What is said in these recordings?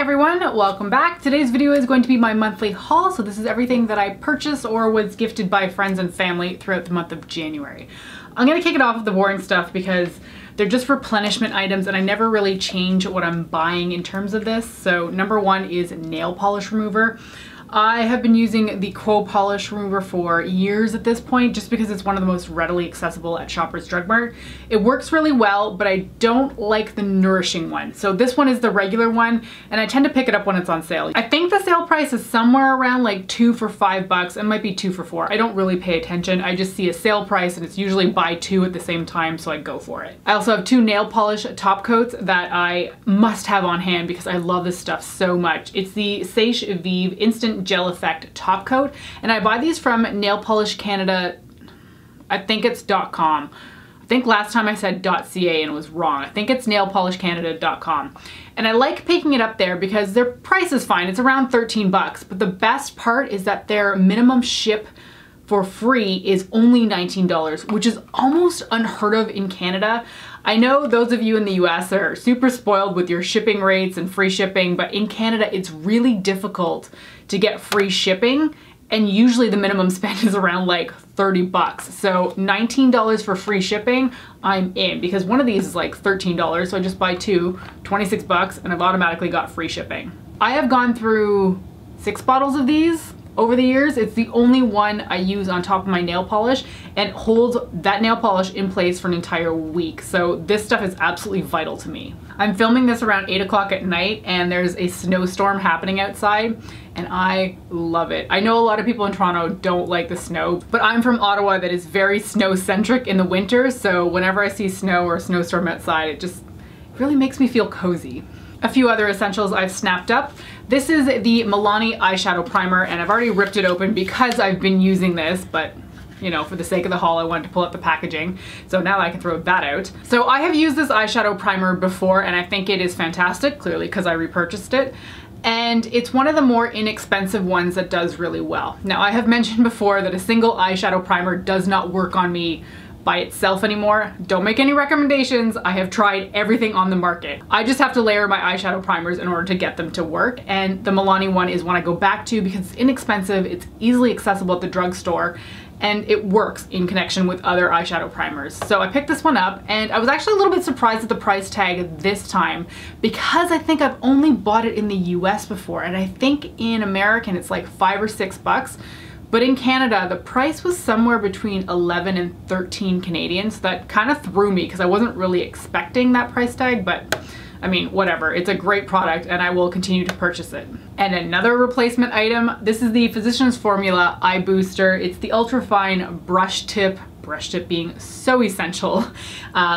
everyone, welcome back. Today's video is going to be my monthly haul, so this is everything that I purchased or was gifted by friends and family throughout the month of January. I'm gonna kick it off with the boring stuff because they're just replenishment items and I never really change what I'm buying in terms of this. So number one is nail polish remover. I have been using the Quo polish remover for years at this point just because it's one of the most readily accessible at Shoppers Drug Mart. It works really well, but I don't like the nourishing one. So this one is the regular one and I tend to pick it up when it's on sale. I think the sale price is somewhere around like 2 for $5. It might be 2 for $4. I don't really pay attention. I just see a sale price and it's usually buy two at the same time, so I go for it. I also have two nail polish top coats that I must have on hand because I love this stuff so much. It's the Sèche Vive Instant Gel Effect top coat and I buy these from Nail Polish Canada. I think it's .com. I think last time I said .ca and it was wrong. I think it's nailpolishcanada.com. And I like picking it up there because their price is fine. It's around 13 bucks, but the best part is that their minimum ship for free is only $19, which is almost unheard of in Canada. I know those of you in the US are super spoiled with your shipping rates and free shipping, but in Canada it's really difficult to get free shipping and usually the minimum spend is around like 30 bucks. So $19 for free shipping, I'm in because one of these is like $13, so I just buy two, 26 bucks, and I've automatically got free shipping. I have gone through 6 bottles of these over the years. It's the only one I use on top of my nail polish and holds that nail polish in place for an entire week. So this stuff is absolutely vital to me. I'm filming this around 8 o'clock at night and there's a snowstorm happening outside and I love it. I know a lot of people in Toronto don't like the snow, but I'm from Ottawa that is very snow centric in the winter. So whenever I see snow or a snowstorm outside, it just really makes me feel cozy. A few other essentials I've snapped up. This is the Milani Eyeshadow Primer and I've already ripped it open because I've been using this, but you know, for the sake of the haul, I wanted to pull out the packaging. So now I can throw that out. So I have used this eyeshadow primer before and I think it is fantastic, clearly because I repurchased it. And it's one of the more inexpensive ones that does really well. Now I have mentioned before that a single eyeshadow primer does not work on me by itself anymore. Don't make any recommendations. I have tried everything on the market. I just have to layer my eyeshadow primers in order to get them to work. And the Milani one is one I go back to because it's inexpensive, it's easily accessible at the drugstore, and it works in connection with other eyeshadow primers. So I picked this one up and I was actually a little bit surprised at the price tag this time because I think I've only bought it in the US before and I think in American it's like 5 or 6 bucks. But in Canada, the price was somewhere between 11 and 13 Canadian, so that kind of threw me because I wasn't really expecting that price tag, but I mean, whatever. It's a great product and I will continue to purchase it. And another replacement item, this is the Physicians Formula Eye Booster. It's the ultra fine brush tip being so essential,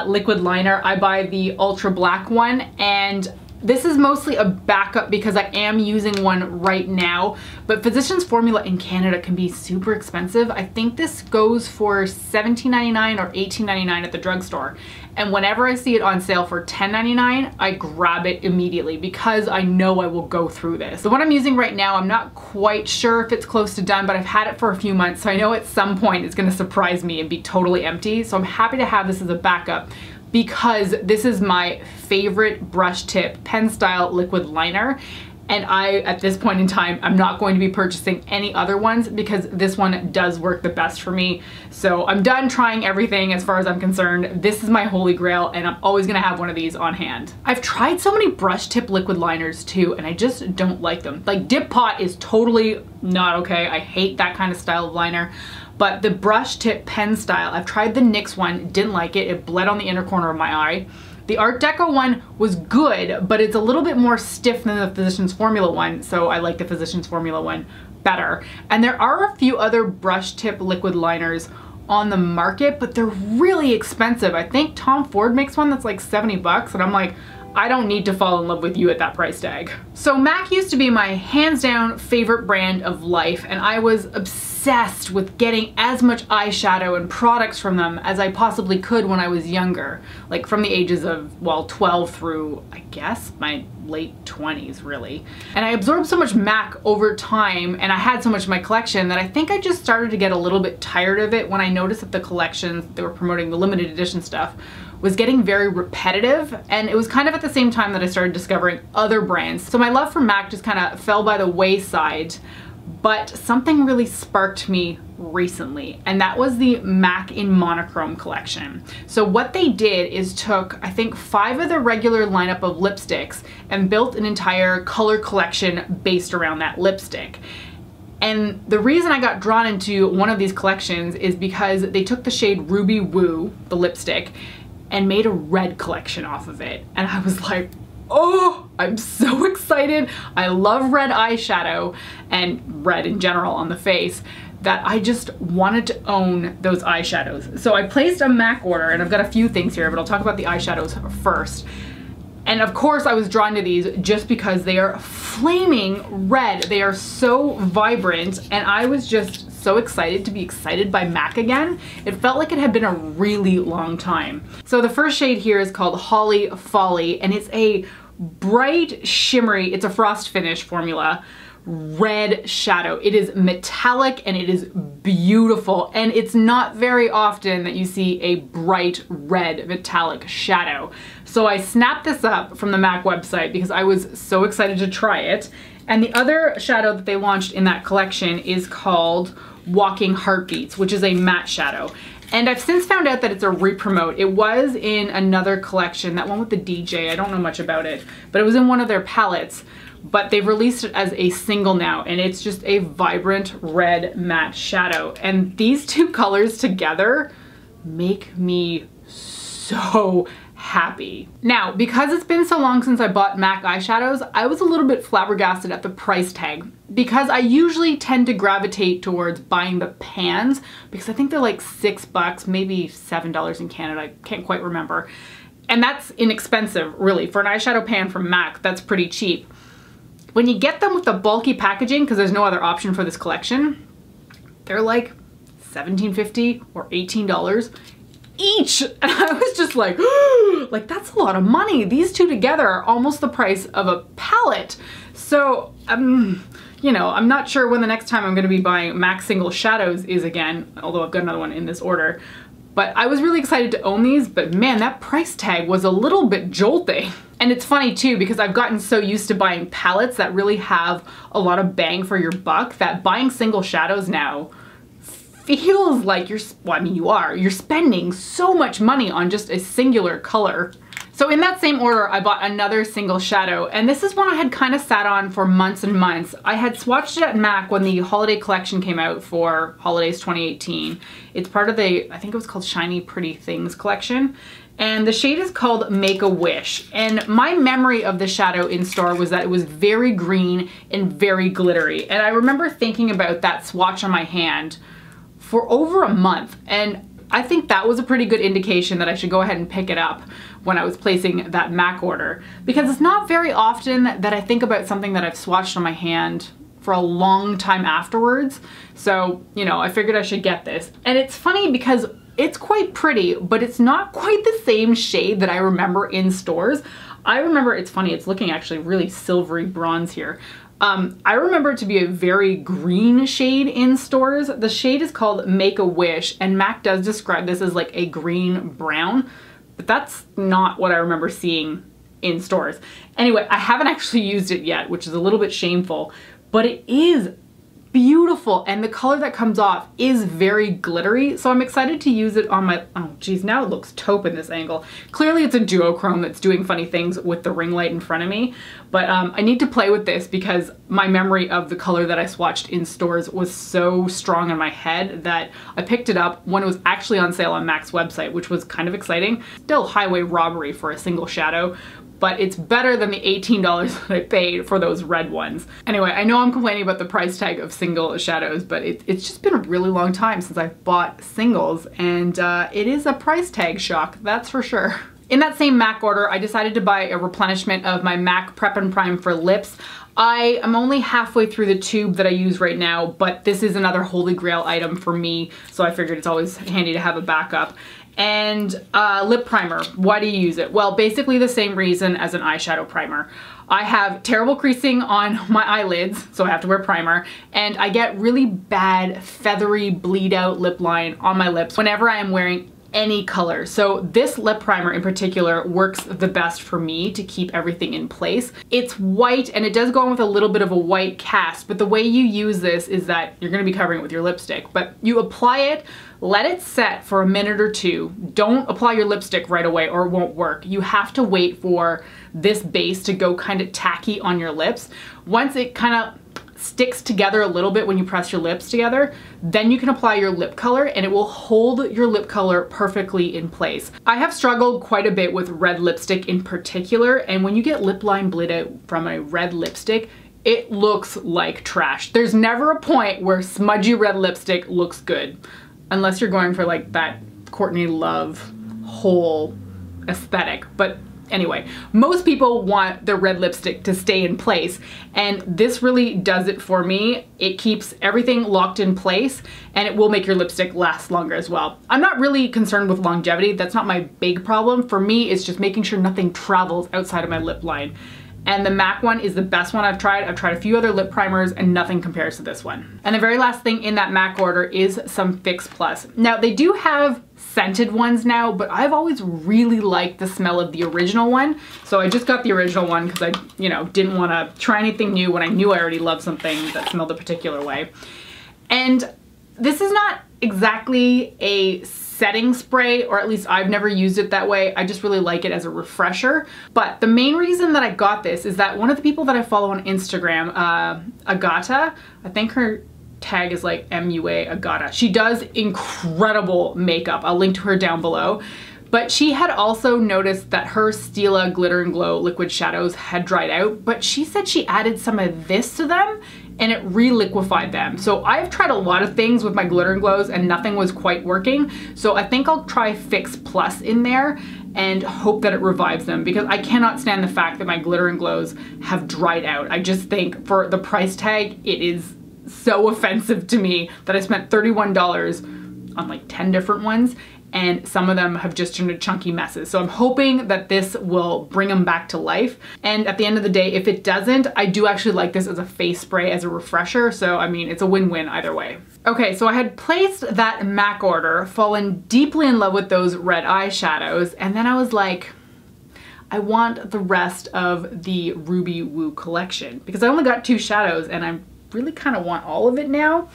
liquid liner. I buy the ultra black one and this is mostly a backup because I am using one right now, but Physicians Formula in Canada can be super expensive. I think this goes for $17.99 or $18.99 at the drugstore. And whenever I see it on sale for $10.99, I grab it immediately because I know I will go through this. The one I'm using right now, I'm not quite sure if it's close to done, but I've had it for a few months, so I know at some point it's gonna surprise me and be totally empty. So I'm happy to have this as a backup because this is my favorite brush tip pen style liquid liner. And at this point in time, I'm not going to be purchasing any other ones because this one does work the best for me. So I'm done trying everything as far as I'm concerned. This is my holy grail and I'm always gonna have one of these on hand. I've tried so many brush tip liquid liners too and I just don't like them. Like Dip Pot is totally not okay. I hate that kind of style of liner. But the brush tip pen style, I've tried the NYX one, didn't like it. It bled on the inner corner of my eye. The Art Deco one was good, but it's a little bit more stiff than the Physicians Formula one, so I like the Physicians Formula one better. And there are a few other brush tip liquid liners on the market, but they're really expensive. I think Tom Ford makes one that's like 70 bucks, and I'm like, I don't need to fall in love with you at that price tag. So MAC used to be my hands down favorite brand of life, and I was obsessed with getting as much eyeshadow and products from them as I possibly could when I was younger. Like from the ages of, well, 12 through, I guess, my late 20s really. And I absorbed so much MAC over time and I had so much in my collection that I think I just started to get a little bit tired of it when I noticed that the collections, they were promoting the limited edition stuff, was getting very repetitive, and it was kind of at the same time that I started discovering other brands. So my love for MAC just kind of fell by the wayside, but something really sparked me recently, and that was the MAC in Monochrome collection. So what they did is took, I think, 5 of the regular lineup of lipsticks and built an entire color collection based around that lipstick. And the reason I got drawn into one of these collections is because they took the shade Ruby Woo, the lipstick, and made a red collection off of it. And I was like, oh, I'm so excited. I love red eyeshadow and red in general on the face, that I just wanted to own those eyeshadows. So I placed a MAC order, and I've got a few things here, but I'll talk about the eyeshadows first. And of course I was drawn to these just because they are flaming red. They are so vibrant, and I was just so excited to be excited by MAC again. It felt like it had been a really long time. So the first shade here is called Holly Folly, and it's a bright shimmery, it's a frost finish formula, red shadow. It is metallic and it is beautiful, and it's not very often that you see a bright red metallic shadow. So I snapped this up from the MAC website because I was so excited to try it. And the other shadow that they launched in that collection is called Walking Heartbeats, which is a matte shadow. And I've since found out that it's a re-promote. It was in another collection, that one with the DJ, I don't know much about it, but it was in one of their palettes. But they've released it as a single now, and it's just a vibrant red matte shadow. And these two colors together make me so happy. Now, because it's been so long since I bought MAC eyeshadows, I was a little bit flabbergasted at the price tag, because I usually tend to gravitate towards buying the pans because I think they're like $6, maybe $7 in Canada, I can't quite remember. And that's inexpensive, really. For an eyeshadow pan from MAC, that's pretty cheap. When you get them with the bulky packaging, because there's no other option for this collection, they're like $17.50 or $18 each. And I was just like, like, that's a lot of money. These two together are almost the price of a palette. So, you know, I'm not sure when the next time I'm going to be buying MAC Single Shadows is again, although I've got another one in this order. But I was really excited to own these, but man, that price tag was a little bit jolting. And it's funny too, because I've gotten so used to buying palettes that really have a lot of bang for your buck, that buying single shadows now feels like you're, well, I mean, you're spending so much money on just a singular color. So in that same order, I bought another single shadow, and this is one I had kind of sat on for months and months. I had swatched it at MAC when the holiday collection came out for Holidays 2018. It's part of the, I think it was called Shiny Pretty Things collection. And the shade is called Make a Wish. And my memory of the shadow in store was that it was very green and very glittery. And I remember thinking about that swatch on my hand for over a month. And I think that was a pretty good indication that I should go ahead and pick it up when I was placing that MAC order. Because it's not very often that I think about something that I've swatched on my hand for a long time afterwards. So, you know, I figured I should get this. And it's funny because it's quite pretty, but it's not quite the same shade that I remember in stores. I remember, it's funny, it's looking actually really silvery bronze here. I remember it to be a very green shade in stores. The shade is called Make a Wish, and MAC does describe this as like a green brown, but that's not what I remember seeing in stores. Anyway, I haven't actually used it yet, which is a little bit shameful, but it is beautiful, and the color that comes off is very glittery, so I'm excited to use it on my, oh geez, now it looks taupe in this angle. Clearly it's a duochrome that's doing funny things with the ring light in front of me, but I need to play with this because my memory of the color that I swatched in stores was so strong in my head that I picked it up when it was actually on sale on MAC's website, which was kind of exciting. Still highway robbery for a single shadow, but it's better than the $18 that I paid for those red ones. Anyway, I know I'm complaining about the price tag of single shadows, but it's just been a really long time since I've bought singles, and it is a price tag shock, that's for sure. In that same MAC order, I decided to buy a replenishment of my MAC Prep and Prime for lips. I am only halfway through the tube that I use right now, but this is another holy grail item for me, so I figured it's always handy to have a backup. And lip primer, why do you use it? Well, basically the same reason as an eyeshadow primer. I have terrible creasing on my eyelids, so I have to wear primer, and I get really bad feathery bleed out lip line on my lips whenever I am wearing any color. So this lip primer in particular works the best for me to keep everything in place. It's white and it does go on with a little bit of a white cast, but the way you use this is that you're gonna be covering it with your lipstick, but you apply it, let it set for a minute or two. Don't apply your lipstick right away or it won't work. You have to wait for this base to go kind of tacky on your lips. Once it kind of sticks together a little bit when you press your lips together, then you can apply your lip color and it will hold your lip color perfectly in place. I have struggled quite a bit with red lipstick in particular, and when you get lip line blended from a red lipstick, it looks like trash. There's never a point where smudgy red lipstick looks good, unless you're going for like that Courtney Love whole aesthetic. But anyway, most people want their red lipstick to stay in place, and this really does it for me. It keeps everything locked in place and it will make your lipstick last longer as well. I'm not really concerned with longevity. That's not my big problem. For me, it's just making sure nothing travels outside of my lip line. And the MAC one is the best one I've tried. I've tried a few other lip primers and nothing compares to this one. And the very last thing in that MAC order is some Fix Plus. Now they do have scented ones now, but I've always really liked the smell of the original one. So I just got the original one because I, didn't want to try anything new when I knew I already loved something that smelled a particular way. And this is not exactly a setting spray, or at least I've never used it that way. I just really like it as a refresher. But the main reason that I got this is that one of the people that I follow on Instagram, Agata, I think her tag is like MUA Agata. She does incredible makeup. I'll link to her down below. But she had also noticed that her Stila Glitter and Glow liquid shadows had dried out, but she said she added some of this to them and it re-liquefied them. So I've tried a lot of things with my glitter and glows and nothing was quite working. So I think I'll try Fix Plus in there and hope that it revives them, because I cannot stand the fact that my glitter and glows have dried out. I just think for the price tag, it is so offensive to me that I spent $31 on like 10 different ones, and some of them have just turned into chunky messes. So I'm hoping that this will bring them back to life. And at the end of the day, if it doesn't, I do actually like this as a face spray, as a refresher. So I mean, it's a win-win either way. Okay, so I had placed that MAC order, fallen deeply in love with those red eyeshadows, and then I was like, I want the rest of the Ruby Woo collection, because I only got 2 shadows and I really kind of want all of it now.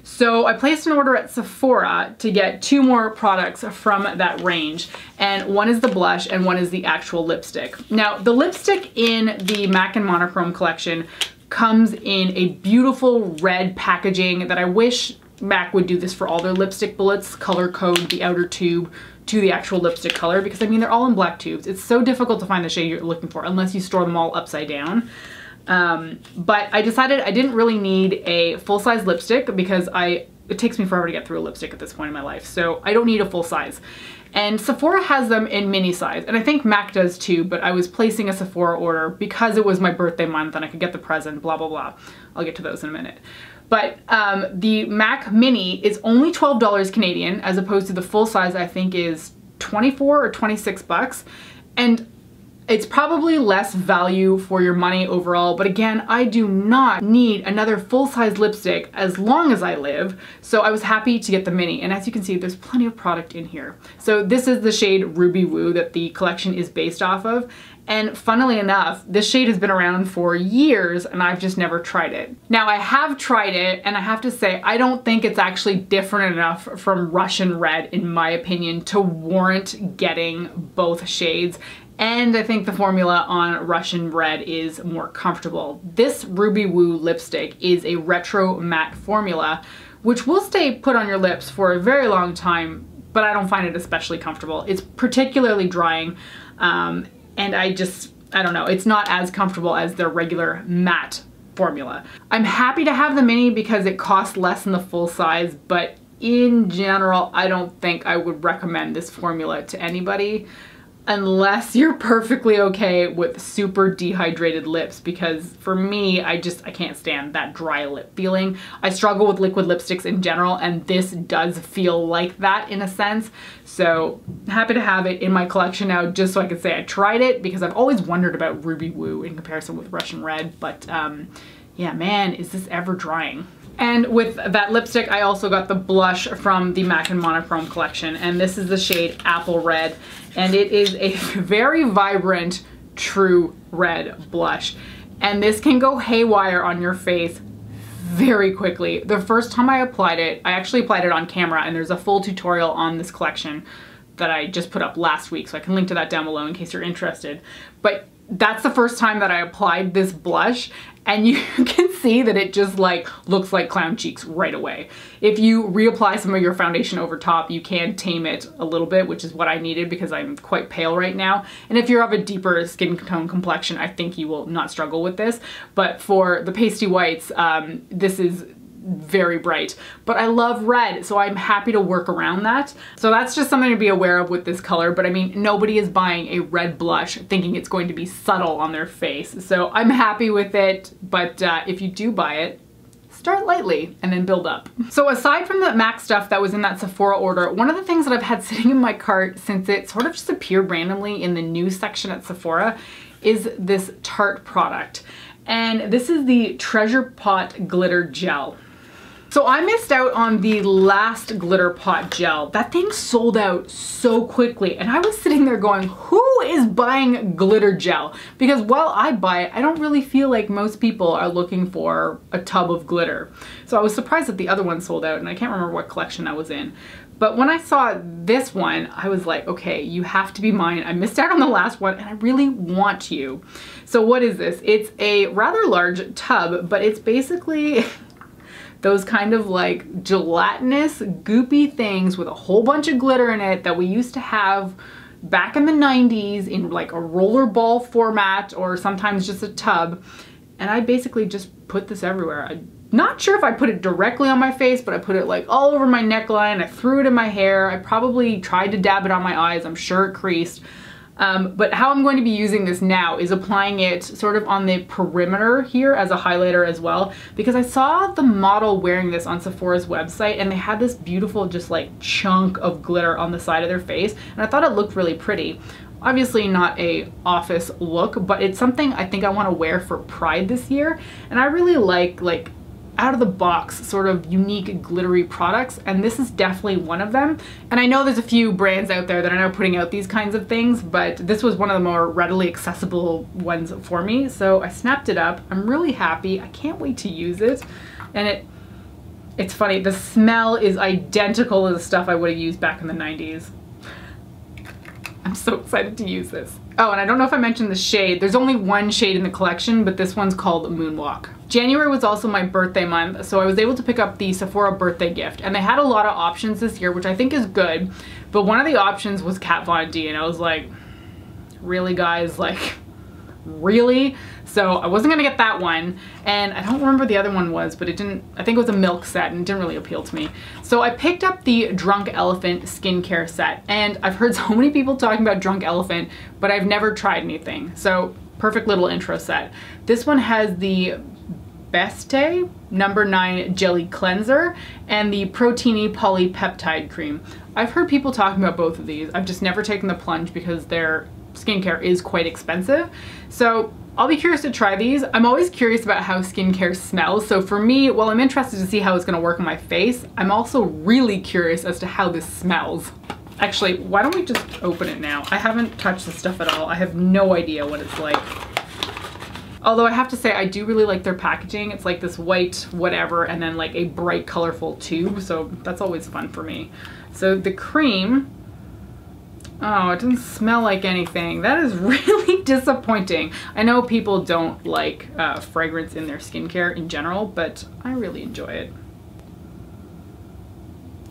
So I placed an order at Sephora to get 2 more products from that range, and one is the blush and one is the actual lipstick. Now the lipstick in the MAC and Monochrome collection comes in a beautiful red packaging that I wish MAC would do this for all their lipstick bullets, color code the outer tube to the actual lipstick color, because I mean they're all in black tubes. It's so difficult to find the shade you're looking for unless you store them all upside down. But I decided I didn't really need a full-size lipstick because it takes me forever to get through a lipstick at this point in my life, so I don't need a full size. And Sephora has them in mini size, and I think MAC does too, but I was placing a Sephora order because it was my birthday month and I could get the present, blah, blah, blah. I'll get to those in a minute. But the MAC mini is only $12 Canadian, as opposed to the full size I think is 24 or 26 bucks. And it's probably less value for your money overall, but again, I do not need another full-size lipstick as long as I live, so I was happy to get the mini. And as you can see, there's plenty of product in here. So this is the shade Ruby Woo that the collection is based off of, and funnily enough, this shade has been around for years and I've just never tried it. Now I have tried it, and I have to say, I don't think it's actually different enough from Russian Red, in my opinion, to warrant getting both shades. And I think the formula on Russian Red is more comfortable. This Ruby Woo lipstick is a retro matte formula, which will stay put on your lips for a very long time, but I don't find it especially comfortable. It's particularly drying, and I don't know, it's not as comfortable as their regular matte formula. I'm happy to have the mini because it costs less than the full size, but in general, I don't think I would recommend this formula to anybody, unless you're perfectly okay with super dehydrated lips, because for me, I can't stand that dry lip feeling. I struggle with liquid lipsticks in general, and this does feel like that in a sense. So happy to have it in my collection now, just so I can say I tried it, because I've always wondered about Ruby Woo in comparison with Russian Red, but yeah, man, is this ever drying. And with that lipstick, I also got the blush from the MAC and Monochrome collection, and this is the shade Apple Red, and it is a very vibrant, true red blush. And this can go haywire on your face very quickly. The first time I applied it, I actually applied it on camera, and there's a full tutorial on this collection that I just put up last week, so I can link to that down below in case you're interested. But that's the first time that I applied this blush, and you can see that it just like looks like clown cheeks right away. If you reapply some of your foundation over top, you can tame it a little bit, which is what I needed because I'm quite pale right now. And if you're of a deeper skin tone complexion, I think you will not struggle with this. But for the pasty whites, this is very bright, but I love red, so I'm happy to work around that. So that's just something to be aware of with this color, but I mean, nobody is buying a red blush thinking it's going to be subtle on their face. So I'm happy with it, but if you do buy it, start lightly and then build up. So aside from the MAC stuff that was in that Sephora order, one of the things that I've had sitting in my cart since it sort of just appeared randomly in the news section at Sephora is this Tarte product. And this is the Treasure Pot Glitter Gel. So I missed out on the last glitter pot gel. That thing sold out so quickly, and I was sitting there going, who is buying glitter gel? Because while I buy it, I don't really feel like most people are looking for a tub of glitter. So I was surprised that the other one sold out, and I can't remember what collection I was in. But when I saw this one, I was like, okay, you have to be mine. I missed out on the last one, and I really want you. So what is this? It's a rather large tub, but it's basically those kind of like gelatinous, goopy things with a whole bunch of glitter in it that we used to have back in the 90s in like a roller ball format or sometimes just a tub. And I basically just put this everywhere. I'm not sure if I put it directly on my face, but I put it like all over my neckline. I threw it in my hair. I probably tried to dab it on my eyes. I'm sure it creased. But how I'm going to be using this now is applying it sort of on the perimeter here as a highlighter as well, because I saw the model wearing this on Sephora's website and they had this beautiful just like chunk of glitter on the side of their face, and I thought it looked really pretty. Obviously not a office look, but it's something I think I want to wear for Pride this year, and I really like out of the box sort of unique glittery products, and this is definitely one of them. And I know there's a few brands out there that are now putting out these kinds of things, but this was one of the more readily accessible ones for me, so I snapped it up. I'm really happy. I can't wait to use it. And it's funny, the smell is identical to the stuff I would have used back in the 90s. I'm so excited to use this. Oh, and I don't know if I mentioned the shade. There's only one shade in the collection, but this one's called Moonwalk. January was also my birthday month, so I was able to pick up the Sephora birthday gift, and they had a lot of options this year, which I think is good, but one of the options was Kat Von D, and I was like, really guys, like, really? So I wasn't gonna get that one, and I don't remember the other one was, but it didn't, I think it was a milk set and it didn't really appeal to me. So I picked up the Drunk Elephant skincare set, and I've heard so many people talking about Drunk Elephant, but I've never tried anything. So perfect little intro set. This one has the Beste No. 9 Jelly Cleanser and the Proteiny Polypeptide Cream. I've heard people talking about both of these. I've just never taken the plunge because their skincare is quite expensive. So I'll be curious to try these. I'm always curious about how skincare smells. So for me, while I'm interested to see how it's gonna work on my face, I'm also really curious as to how this smells. Actually, why don't we just open it now? I haven't touched this stuff at all. I have no idea what it's like. Although I have to say, I do really like their packaging. It's like this white whatever and then like a bright colorful tube. So that's always fun for me. So the cream, oh, it doesn't smell like anything. That is really disappointing. I know people don't like fragrance in their skincare in general, but I really enjoy it.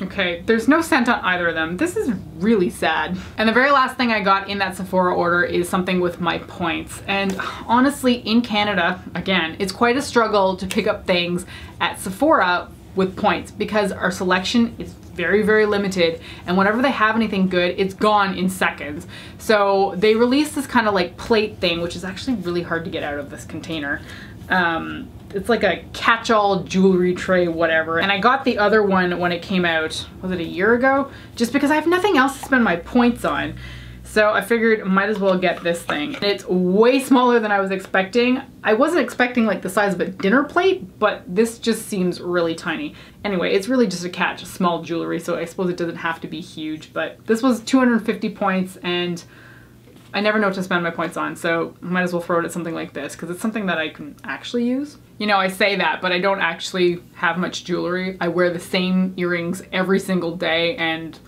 Okay, there's no scent on either of them. This is really sad. And the very last thing I got in that Sephora order is something with my points. And honestly, in Canada, again, it's quite a struggle to pick up things at Sephora with points because our selection is very, very limited, and whenever they have anything good, it's gone in seconds. So they released this kind of like plate thing, which is actually really hard to get out of this container. It's like a catch-all jewelry tray, whatever. And I got the other one when it came out, was it a year ago? Just because I have nothing else to spend my points on. So I figured might as well get this thing. It's way smaller than I was expecting. I wasn't expecting like the size of a dinner plate, but this just seems really tiny. Anyway, it's really just a catch, small jewelry, so I suppose it doesn't have to be huge, but this was 250 points and I never know what to spend my points on, so might as well throw it at something like this because it's something that I can actually use. You know, I say that, but I don't actually have much jewelry. I wear the same earrings every single day and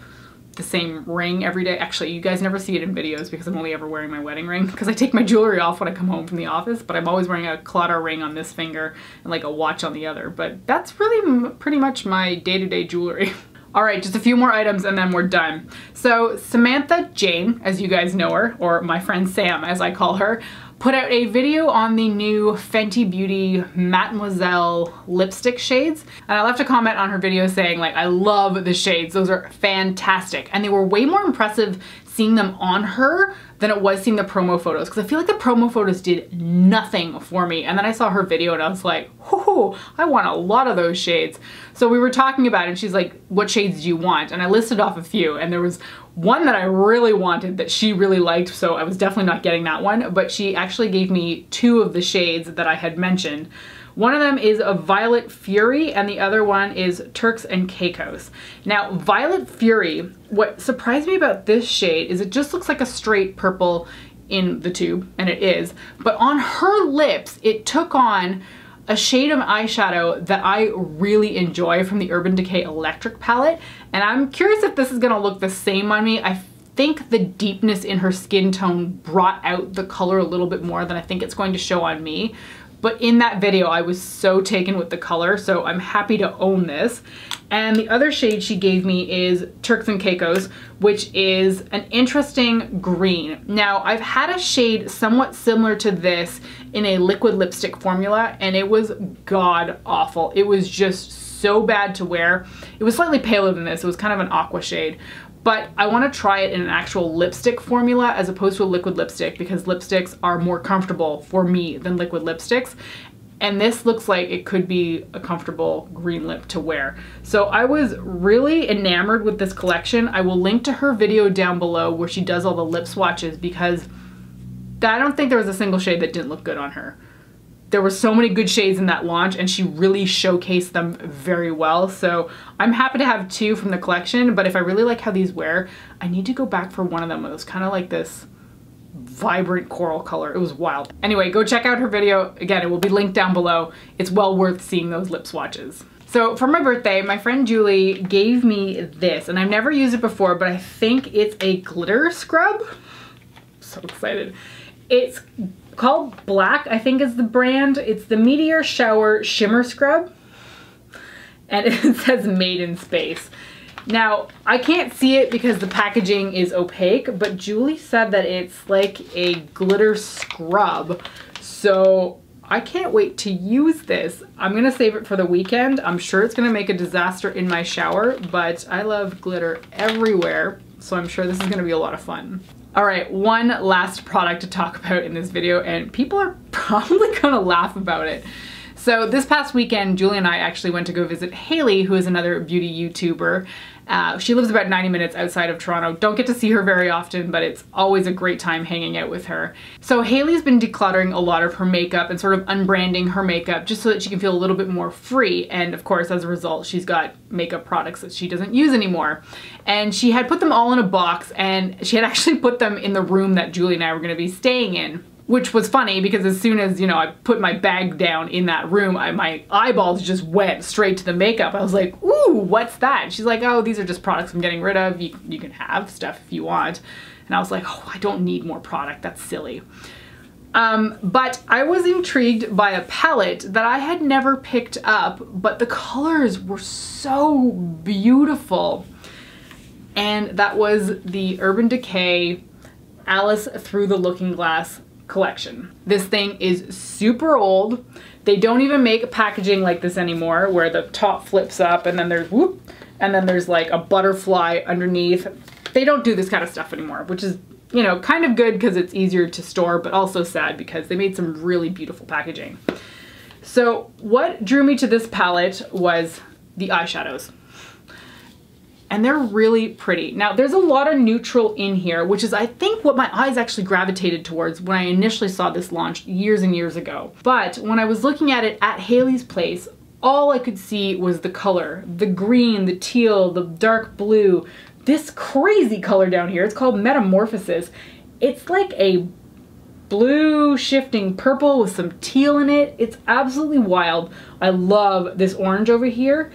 the same ring every day. Actually, you guys never see it in videos because I'm only ever wearing my wedding ring because I take my jewelry off when I come home from the office, but I'm always wearing a Claddagh ring on this finger and like a watch on the other. But that's really pretty much my day-to-day jewelry. All right, just a few more items and then we're done. So Samantha Jane, as you guys know her, or my friend Sam as I call her, put out a video on the new Fenty Beauty Mademoiselle lipstick shades. And I left a comment on her video saying like, I love the shades, those are fantastic. And they were way more impressive seeing them on her than it was seeing the promo photos, because I feel like the promo photos did nothing for me. And then I saw her video and I was like, whoo, I want a lot of those shades. So we were talking about it and she's like, what shades do you want? And I listed off a few and there was one that I really wanted that she really liked, so I was definitely not getting that one, but she actually gave me two of the shades that I had mentioned. One of them is a Violet Fury and the other one is Turks and Caicos. Now, Violet Fury, what surprised me about this shade is it just looks like a straight purple in the tube, and it is, but on her lips, it took on a shade of eyeshadow that I really enjoy from the Urban Decay Electric palette, and I'm curious if this is gonna look the same on me. I think the deepness in her skin tone brought out the color a little bit more than I think it's going to show on me. But in that video, I was so taken with the color, so I'm happy to own this. And the other shade she gave me is Turks and Caicos, which is an interesting green. Now, I've had a shade somewhat similar to this in a liquid lipstick formula, and it was god awful. It was just so bad to wear. It was slightly paler than this. It was kind of an aqua shade. But I want to try it in an actual lipstick formula as opposed to a liquid lipstick because lipsticks are more comfortable for me than liquid lipsticks. And this looks like it could be a comfortable green lip to wear. So I was really enamored with this collection. I will link to her video down below where she does all the lip swatches because I don't think there was a single shade that didn't look good on her. There were so many good shades in that launch and she really showcased them very well. So I'm happy to have two from the collection, but if I really like how these wear, I need to go back for one of them. It was kind of like this vibrant coral color. It was wild. Anyway, go check out her video. Again, it will be linked down below. It's well worth seeing those lip swatches. So for my birthday, my friend Julie gave me this, and I've never used it before, but I think it's a glitter scrub. I'm so excited. It's called Blaq, I think is the brand. It's the Meteor Shower Shimmer Scrub. And it says made in space. Now, I can't see it because the packaging is opaque, but Julie said that it's like a glitter scrub. So I can't wait to use this. I'm gonna save it for the weekend. I'm sure it's gonna make a disaster in my shower, but I love glitter everywhere. So I'm sure this is gonna be a lot of fun. All right, one last product to talk about in this video, and people are probably gonna laugh about it. So this past weekend, Julie and I actually went to go visit Haley, who is another beauty YouTuber. She lives about 90 minutes outside of Toronto. Don't get to see her very often, but it's always a great time hanging out with her. So Haley's been decluttering a lot of her makeup and sort of unbranding her makeup just so that she can feel a little bit more free. And of course, as a result, she's got makeup products that she doesn't use anymore. And she had put them all in a box, and she had actually put them in the room that Julie and I were gonna be staying in. Which was funny because as soon as, you know, I put my bag down in that room, my eyeballs just went straight to the makeup. I was like, ooh, what's that? And she's like, oh, these are just products I'm getting rid of. You can have stuff if you want. And I was like, oh, I don't need more product. That's silly. But I was intrigued by a palette that I had never picked up, but the colors were so beautiful. And that was the Urban Decay Alice Through the Looking Glass collection. This thing is super old. They don't even make packaging like this anymore where the top flips up and then there's whoop, and then there's like a butterfly underneath. They don't do this kind of stuff anymore, which is, you know, kind of good because it's easier to store, but also sad because they made some really beautiful packaging. So what drew me to this palette was the eyeshadows. and they're really pretty. Now there's a lot of neutral in here, which is I think what my eyes actually gravitated towards when I initially saw this launch years and years ago. But when I was looking at it at Haley's place, all I could see was the color, the green, the teal, the dark blue, this crazy color down here. It's called Metamorphosis. It's like a blue shifting purple with some teal in it. It's absolutely wild. I love this orange over here.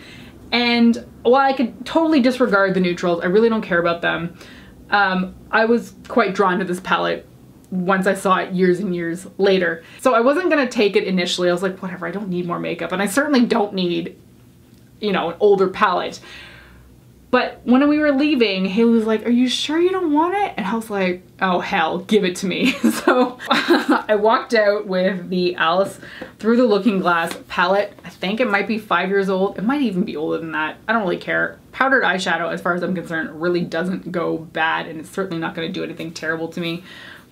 And while I could totally disregard the neutrals, I really don't care about them. I was quite drawn to this palette once I saw it years and years later. So I wasn't gonna take it initially. I was like, whatever, I don't need more makeup. And I certainly don't need, you know, an older palette. But when we were leaving, Haley was like, are you sure you don't want it? And I was like, oh hell, give it to me. So I walked out with the Alice Through the Looking Glass palette. I think it might be 5 years old. It might even be older than that. I don't really care. Powdered eyeshadow, as far as I'm concerned, really doesn't go bad, and it's certainly not gonna do anything terrible to me.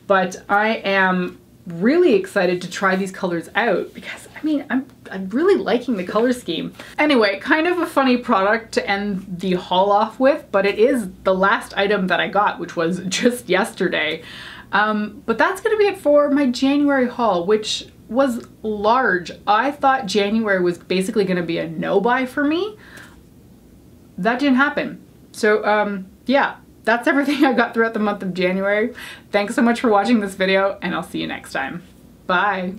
But I am really excited to try these colors out because I mean, I'm really liking the color scheme. Anyway, kind of a funny product to end the haul off with, but it is the last item that I got, which was just yesterday. But that's gonna be it for my January haul, which was large. I thought January was basically gonna be a no buy for me. That didn't happen. So yeah, that's everything I got throughout the month of January. Thanks so much for watching this video, and I'll see you next time. Bye.